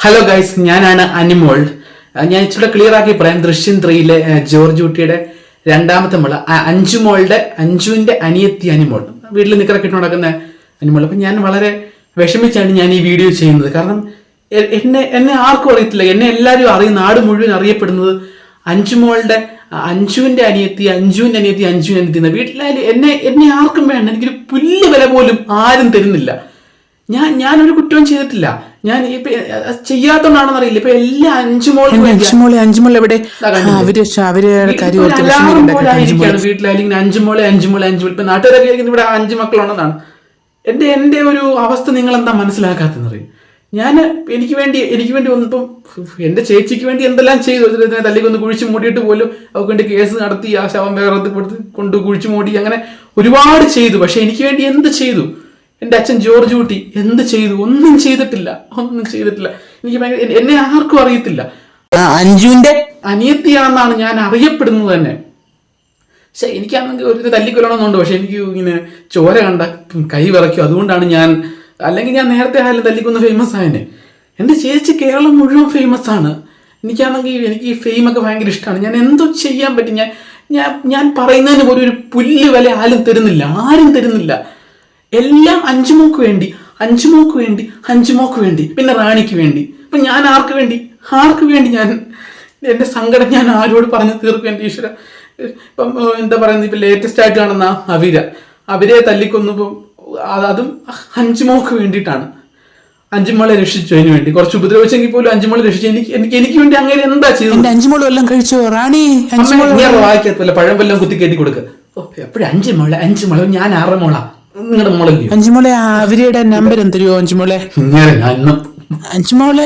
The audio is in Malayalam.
ഹലോ ഗൈസ്, ഞാനാണ് അനിമോൾ. ഞാൻ ഇച്ചിരി ക്ലിയർ ആക്കി പറയാം. ദൃശ്യം 3-ലെ ജോർജ് കുട്ടിയുടെ രണ്ടാമത്തെ മോള് അഞ്ജുവിന്റെ അനിയത്തി അനിമോൾ, വീട്ടിൽ നിക്കറൊക്കെ ഇട്ട് നടക്കുന്ന അനിമോൾ. അപ്പൊ ഞാൻ വളരെ വിഷമിച്ചാണ് ഞാൻ ഈ വീഡിയോ ചെയ്യുന്നത്. കാരണം എന്നെ ആർക്കും അറിയത്തില്ല. എന്നെ എല്ലാവരും അറിയും, നാട് മുഴുവൻ അറിയപ്പെടുന്നത് അഞ്ജുവിന്റെ അനിയത്തി എന്ന വീട്ടിലായാലും എന്നെ ആർക്കും വേണ്ട. എനിക്കൊരു പുല്ല് വില പോലും ആരും തരുന്നില്ല. ഞാനൊരു കുറ്റവും ചെയ്തിട്ടില്ല. ഞാൻ ഇപ്പൊ ചെയ്യാത്തോണ്ടാണെന്ന് അറിയില്ല. ഇപ്പൊ എല്ലാ അഞ്ജുമോൾ എവിടെ വീട്ടിലായിരിക്കും അഞ്ജുമോളെ. ഇപ്പൊ നാട്ടുകാരൊക്കെ ഇവിടെ 5 മക്കളുണ്ടെന്നാണ്. എന്റെ ഒരു അവസ്ഥ നിങ്ങൾ എന്താ മനസ്സിലാക്കാത്തെന്ന് പറയും. എനിക്ക് വേണ്ടി ഒന്നിപ്പം എന്റെ ചേച്ചിക്ക് വേണ്ടി എന്തെല്ലാം ചെയ്തു. തല്ലിക്കൊന്ന് കുഴിച്ചു മൂടിയിട്ട് പോലും അവർക്ക് വേണ്ടി കേസ് നടത്തി ആ ശവം വേറെ കൊണ്ട് കുഴിച്ചു മൂടി, അങ്ങനെ ഒരുപാട് ചെയ്തു. പക്ഷെ എനിക്ക് വേണ്ടി എന്ത് ചെയ്തു എന്റെ അച്ഛൻ ജോർജ് കുട്ടി? എന്ത് ചെയ്തു? ഒന്നും ചെയ്തിട്ടില്ല. എനിക്ക് എന്നെ ആർക്കും അറിയത്തില്ല. അഞ്ജുവിന്റെ അനിയത്തിയാണെന്നാണ് ഞാൻ അറിയപ്പെടുന്നത് തന്നെ. പക്ഷെ എനിക്കാണെങ്കിൽ ഒരു തല്ലിക്കൊല്ലണമെന്നുണ്ട്. പക്ഷെ എനിക്ക് ഇങ്ങനെ ചോര കണ്ട കൈ വിറയ്ക്കും. അതുകൊണ്ടാണ് അല്ലെങ്കിൽ ഞാൻ നേരത്തെ ആയാലും തല്ലിക്കൊന്ന് ഫേമസ് ആയനെ. എൻ്റെ ചേച്ചി കേരളം മുഴുവൻ ഫേമസ് ആണ്. എനിക്ക് ഈ ഫെയിമൊക്കെ ഭയങ്കര ഇഷ്ടമാണ്. ഞാൻ എന്തോ ചെയ്യാൻ പറ്റും. ഞാൻ പറയുന്നതിന് പോലും ഒരു പുല്ല് വില ആരും തരുന്നില്ല. എല്ലാം അഞ്ജുമോക്ക് വേണ്ടി, പിന്നെ റാണിക്ക് വേണ്ടി. അപ്പൊ ഞാൻ ആർക്ക് വേണ്ടി ഞാൻ എന്റെ സങ്കടം ഞാൻ ആരോട് പറഞ്ഞു തീർക്കും? എന്റെ ഈശ്വര. ഇപ്പം എന്താ പറയുന്നത്, ഇപ്പൊ ലേറ്റസ്റ്റ് ആയിട്ട് കാണുന്ന അവരെ തല്ലിക്കൊന്നപ്പം അതും അഞ്ജുമോക്ക് വേണ്ടിയിട്ടാണ്. അഞ്ജുമോളെ രക്ഷിച്ചു. അതിന് വേണ്ടി കുറച്ച് ഉപദ്രവിച്ചെങ്കിൽ പോലും അഞ്ജുമോളെ രക്ഷിച്ചു. എനിക്ക് വേണ്ടി അങ്ങനെ എന്താ ചെയ്തത്? അഞ്ജുമോളും എല്ലാം കഴിച്ചോ റാണി? വായിക്കത്തില്ല, പഴം വല്ലതും കുത്തി കയറ്റി കൊടുക്കുക. എപ്പോഴും അഞ്ജുമോളെ ഞാൻ 6 മോളാ. നിങ്ങളുടെ മോളല്ലേ അഞ്ജുമോളെ? അവരുടെ നമ്പർ തരുമോ അഞ്ജുമോളെ? ഞാൻ അഞ്ജുമോളെ